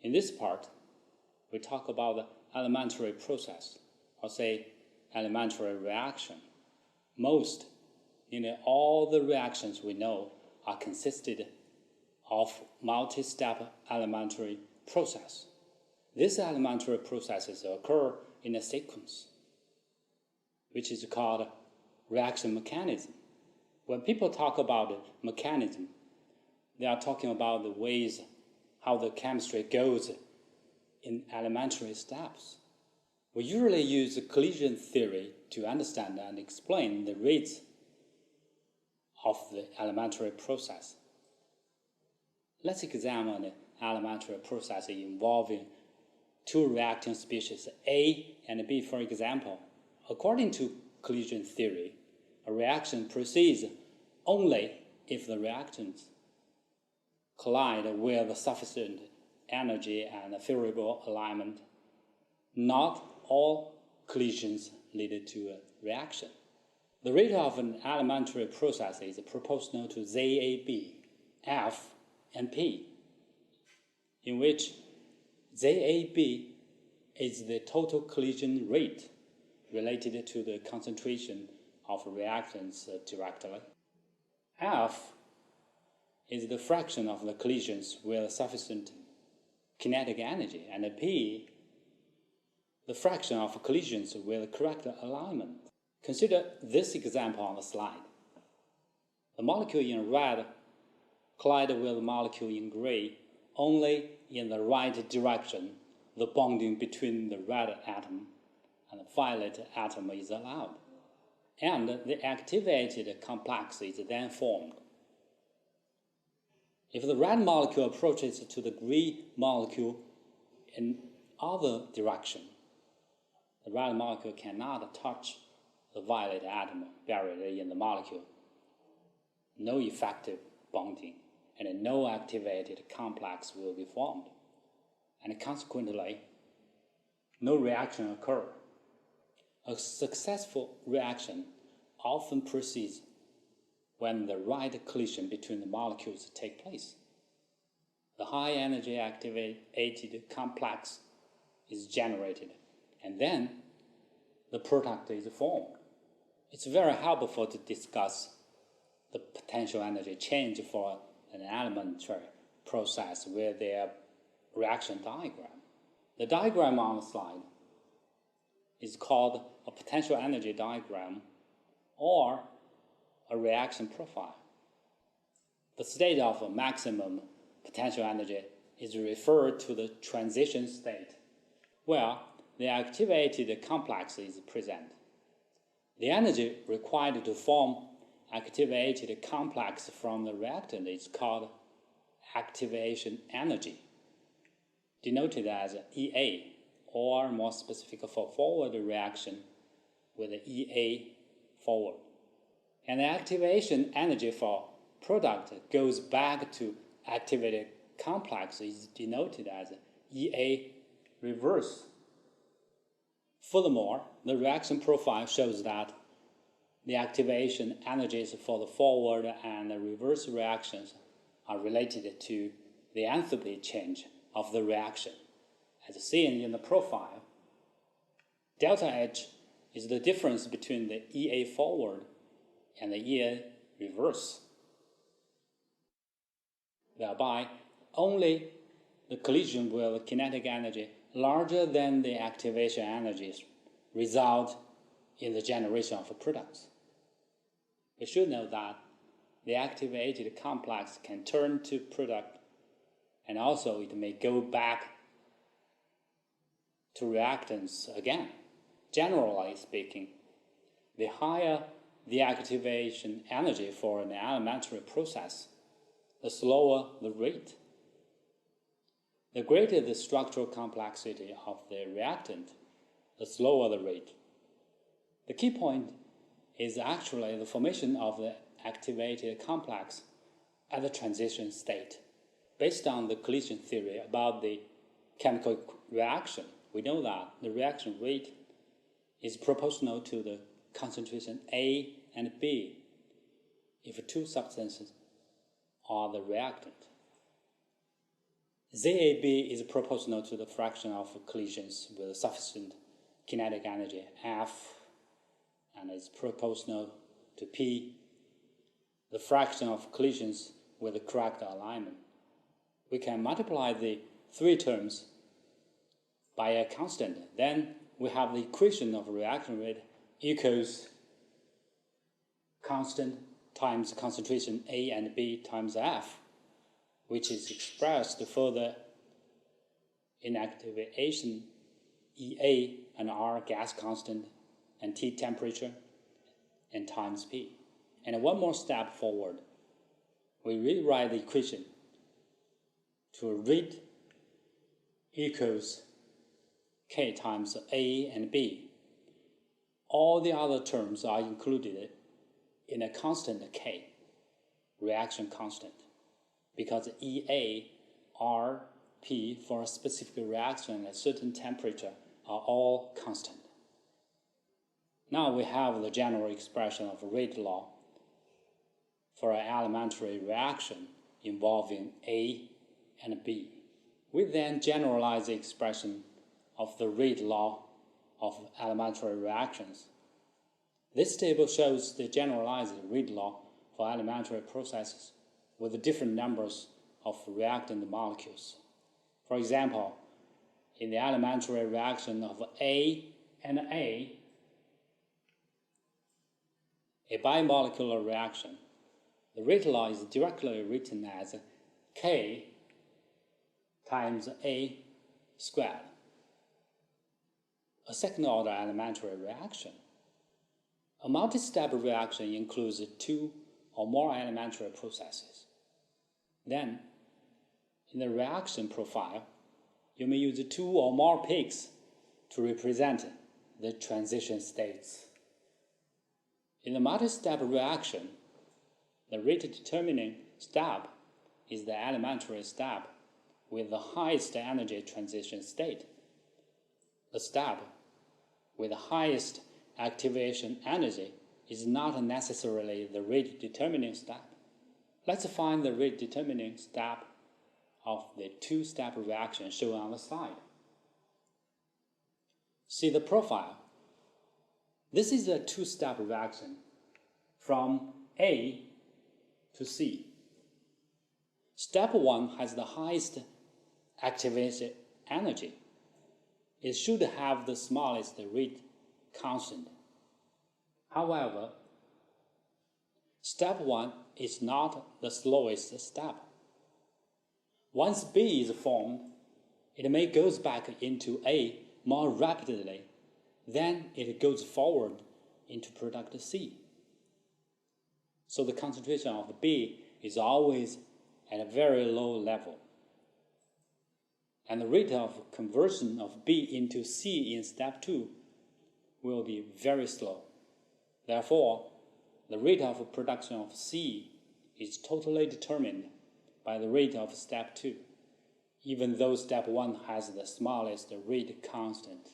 In this part, we talk about the elementary process, or say elementary reaction. Most, nearly all the reactions we know are consisted of multi-step elementary process. These elementary processes occur in a sequence, which is called reaction mechanism. When people talk about mechanism, they are talking about the ways how the chemistry goes in elementary steps. We usually use collision theory to understand and explain the rates of the elementary process. Let's examine an elementary process involving two reacting species A and B, for example. According to collision theory, a reaction proceeds only if the reactants collide with sufficient energy and favorable alignment. Not all collisions lead to a reaction. The rate of an elementary process is proportional to ZAB, F, and P, in which ZAB is the total collision rate related to the concentration of reactants directly. F is the fraction of the collisions with sufficient kinetic energy, and P, the fraction of collisions with correct alignment. Consider this example on the slide. The molecule in red collides with the molecule in gray only in the right direction. The bonding between the red atom and the violet atom is allowed, and the activated complex is then formed. If the red molecule approaches to the gray molecule in other direction, the red molecule cannot touch the violet atom buried in the molecule. No effective bonding and no activated complex will be formed, and consequently, no reaction occurs. A successful reaction often proceeds when the right collision between the molecules take place. The high-energy activated complex is generated, and then the product is formed. It's very helpful to discuss the potential energy change for an elementary process with their reaction diagram. The diagram on the slide is called a potential energy diagram or a reaction profile. The state of maximum potential energy is referred to the transition state, where the activated complex is present. The energy required to form activated complex from the reactant is called activation energy, denoted as EA, or more specific for forward reaction with the EA forward. And the activation energy for product goes back to activated complex is denoted as EA reverse. Furthermore, the reaction profile shows that the activation energies for the forward and the reverse reactions are related to the enthalpy change of the reaction. As seen in the profile, delta H is the difference between the EA forward and the EA reverse. Thereby, only the collision with kinetic energy larger than the activation energies result in the generation of products. We should know that the activated complex can turn to product, and also it may go back to reactants again. Generally speaking, the higher the activation energy for an elementary process, the slower the rate. The greater the structural complexity of the reactant, the slower the rate. The key point is actually the formation of the activated complex at the transition state. Based on the collision theory about the chemical reaction, we know that the reaction rate is proportional to the concentration A and B if two substances are the reactant. ZAB is proportional to the fraction of collisions with sufficient kinetic energy F, and is proportional to P, the fraction of collisions with the correct alignment. We can multiply the three terms by a constant. Then we have the equation of reaction rate equals constant times concentration A and B times F, which is expressed for the inactivation EA and R gas constant and T temperature and times P. And one more step forward, we rewrite the equation to rate equals K times A and B. All the other terms are included in a constant K, reaction constant, because EA, R, P for a specific reaction at a certain temperature are all constant. Now we have the general expression of rate law for an elementary reaction involving A and B. We then generalize the expression of the rate law of elementary reactions. This table shows the generalized rate law for elementary processes with different numbers of reactant molecules. For example, in the elementary reaction of A and A, a bimolecular reaction, the rate law is directly written as K times A squared. A second-order elementary reaction. A multi-step reaction includes two or more elementary processes. Then, in the reaction profile, you may use two or more peaks to represent the transition states. In the multi-step reaction, the rate-determining step is the elementary step with the highest energy transition state. The step with the highest activation energy is not necessarily the rate-determining step. Let's find the rate-determining step of the two-step reaction shown on the slide. See the profile. This is a two-step reaction from A to C. Step 1 has the highest activation energy. It should have the smallest rate constant. However, step 1 is not the slowest step. Once B is formed, it may go back into A more rapidly, then it goes forward into product C. So the concentration of B is always at a very low level. And the rate of conversion of B into C in step 2 will be very slow. Therefore, the rate of production of C is totally determined by the rate of step 2, even though step 1 has the smallest rate constant.